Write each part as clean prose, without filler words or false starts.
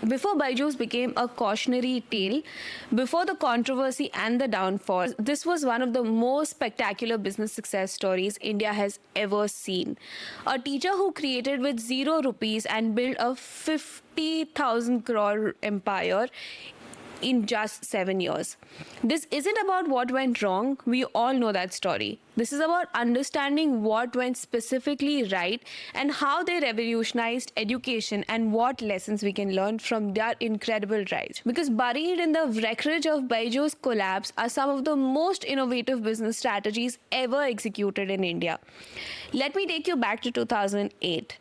Before Byju's became a cautionary tale, before the controversy and the downfall, this was one of the most spectacular business success stories India has ever seen. A teacher who created with 0 rupees and built a 50,000 crore empire in just 7 years. This isn't about what went wrong, we all know that story. This is about understanding what went specifically right and how they revolutionized education and what lessons we can learn from their incredible rise. Because buried in the wreckage of Byju's collapse are some of the most innovative business strategies ever executed in India. Let me take you back to 2008.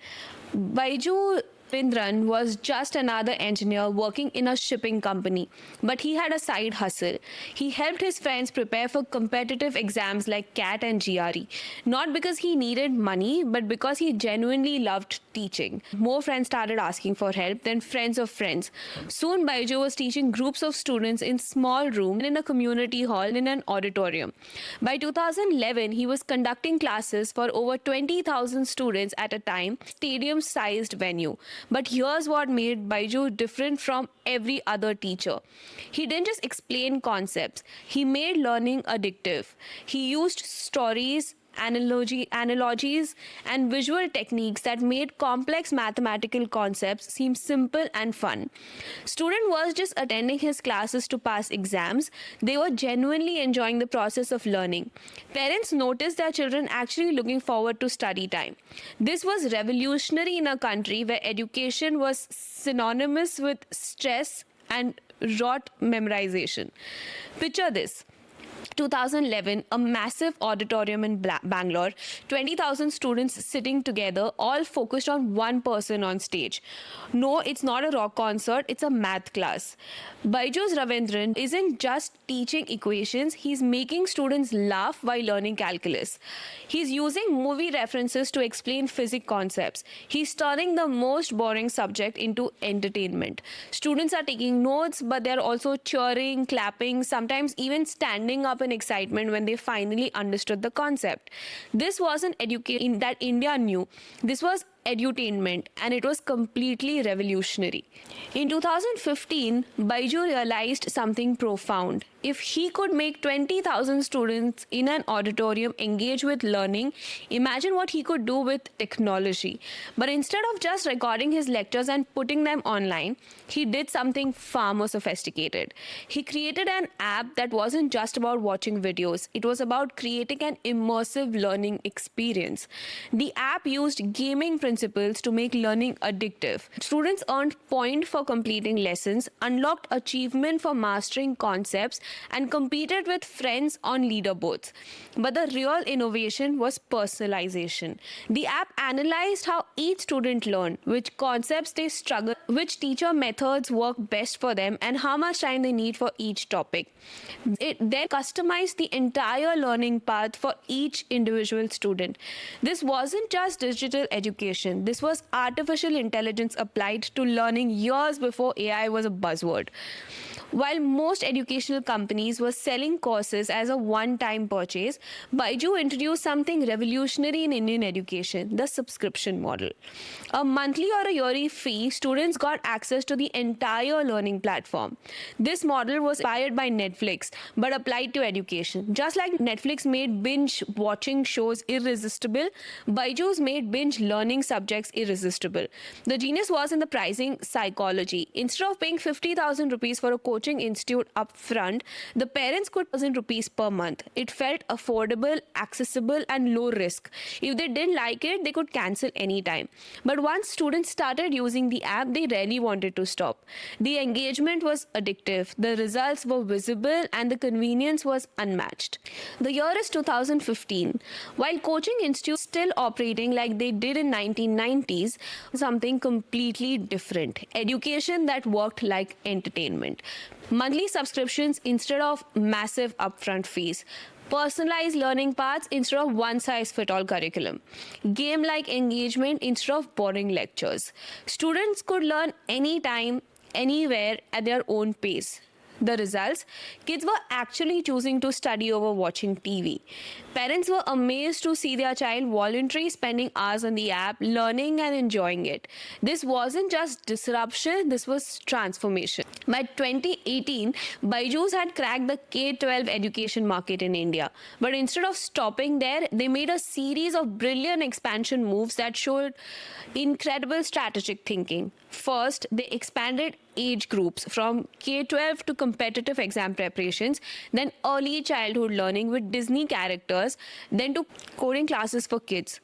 Byju Pindran was just another engineer working in a shipping company, but he had a side hustle. He helped his friends prepare for competitive exams like CAT and GRE, not because he needed money, but because he genuinely loved teaching. More friends started asking for help than friends of friends. Soon, Byju was teaching groups of students in small rooms in a community hall in an auditorium. By 2011, he was conducting classes for over 20,000 students at a time, stadium-sized venue. But here's what made Byju different from every other teacher. He didn't just explain concepts, he made learning addictive. He used stories, analogies, and visual techniques that made complex mathematical concepts seem simple and fun. Students weren't just attending his classes to pass exams, they were genuinely enjoying the process of learning. Parents noticed their children actually looking forward to study time. This was revolutionary in a country where education was synonymous with stress and rote memorization. Picture this. 2011, a massive auditorium in Bangalore, 20,000 students sitting together, all focused on one person on stage. No, it's not a rock concert, it's a math class. Byju's Ravindran isn't just teaching equations, he's making students laugh while learning calculus. He's using movie references to explain physics concepts. He's turning the most boring subject into entertainment. Students are taking notes, but they're also cheering, clapping, sometimes even standing up in excitement when they finally understood the concept. This wasn't education that India knew. This was edutainment, and it was completely revolutionary. In 2015, Byju realized something profound. If he could make 20,000 students in an auditorium engage with learning, imagine what he could do with technology. But instead of just recording his lectures and putting them online, he did something far more sophisticated. He created an app that wasn't just about watching videos, it was about creating an immersive learning experience. The app used gaming principles to make learning addictive. Students earned points for completing lessons, unlocked achievement for mastering concepts, and competed with friends on leaderboards. But the real innovation was personalization. The app analyzed how each student learned, which concepts they struggle, which teacher methods work best for them, and how much time they need for each topic. It then customized the entire learning path for each individual student. This wasn't just digital education, this was artificial intelligence applied to learning years before AI was a buzzword. While most educational companies were selling courses as a one-time purchase, Byju introduced something revolutionary in Indian education, the subscription model. A monthly or a yearly fee, students got access to the entire learning platform. This model was inspired by Netflix, but applied to education. Just like Netflix made binge watching shows irresistible, Byju's made binge learning subjects irresistible. The genius was in the pricing psychology. Instead of paying 50,000 rupees for a coaching institute up front, the parents could 1,000 rupees per month. It felt affordable, accessible, and low risk. If they didn't like it, they could cancel anytime. But once students started using the app, they rarely wanted to stop. The engagement was addictive, the results were visible, and the convenience was unmatched. The year is 2015. While coaching institutes still operating like they did in 1990s, something completely different. Education that worked like entertainment. Monthly subscriptions instead of massive upfront fees. Personalized learning paths instead of one-size-fits-all curriculum. Game-like engagement instead of boring lectures. Students could learn anytime, anywhere, at their own pace. The results? Kids were actually choosing to study over watching TV. Parents were amazed to see their child voluntarily spending hours on the app, learning and enjoying it. This wasn't just disruption, this was transformation. By 2018, Byju's had cracked the K-12 education market in India. But instead of stopping there, they made a series of brilliant expansion moves that showed incredible strategic thinking. First, they expanded age groups from K-12 to competitive exam preparations, then early childhood learning with Disney characters, then to coding classes for kids.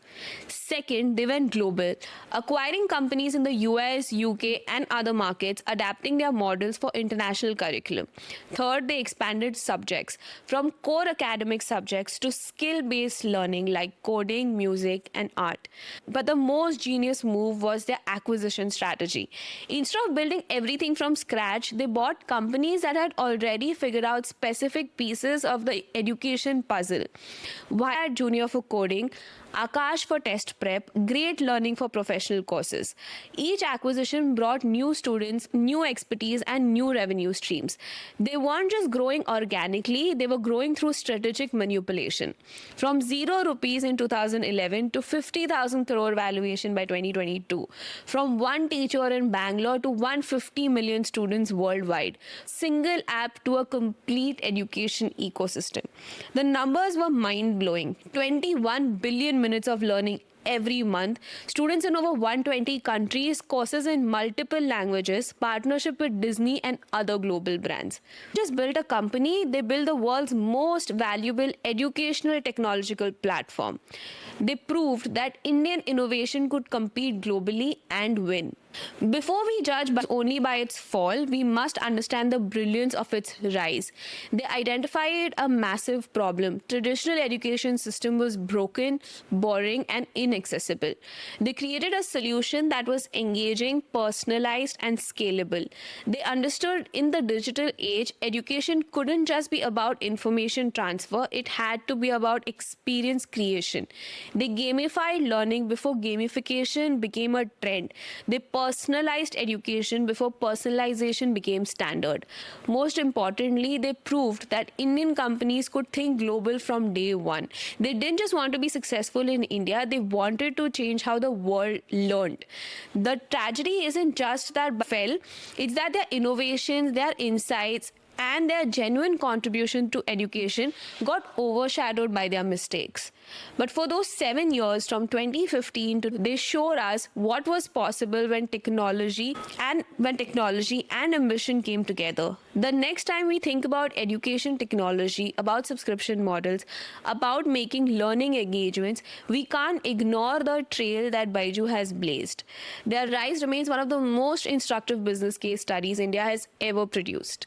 Second, they went global, acquiring companies in the US, UK, and other markets, adapting their models for international curriculum. Third, they expanded subjects from core academic subjects to skill-based learning like coding, music, and art. But the most genius move was their acquisition strategy. Instead of building everything from scratch, they bought companies that had already figured out specific pieces of the education puzzle. Wired Junior for coding, Akash for test prep, great learning for professional courses. Each acquisition brought new students, new expertise, and new revenue streams. They weren't just growing organically, they were growing through strategic manipulation. From 0 rupees in 2011 to 50,000 crore valuation by 2022. From one teacher in Bangalore to 150 million students worldwide. Single app to a complete education ecosystem. The numbers were mind-blowing. 21 billion minutes of learning every month, students in over 120 countries, courses in multiple languages, partnership with Disney and other global brands. Just built a company, they built the world's most valuable educational technological platform. They proved that Indian innovation could compete globally and win. Before we judge only by its fall, we must understand the brilliance of its rise. They identified a massive problem. Traditional education system was broken, boring, and inaccessible. They created a solution that was engaging, personalized, and scalable. They understood in the digital age, education couldn't just be about information transfer, it had to be about experience creation. They gamified learning before gamification became a trend. They personalized education before personalization became standard. Most importantly, they proved that Indian companies could think global from day one. They didn't just want to be successful in India, they wanted to change how the world learned. The tragedy isn't just that fell, it's that their innovations, their insights, and their genuine contribution to education got overshadowed by their mistakes. But for those 7 years from 2015 to they showed us what was possible when technology and ambition came together. The next time we think about education technology, about subscription models, about making learning engagements, we can't ignore the trail that Byju has blazed. Their rise remains one of the most instructive business case studies India has ever produced.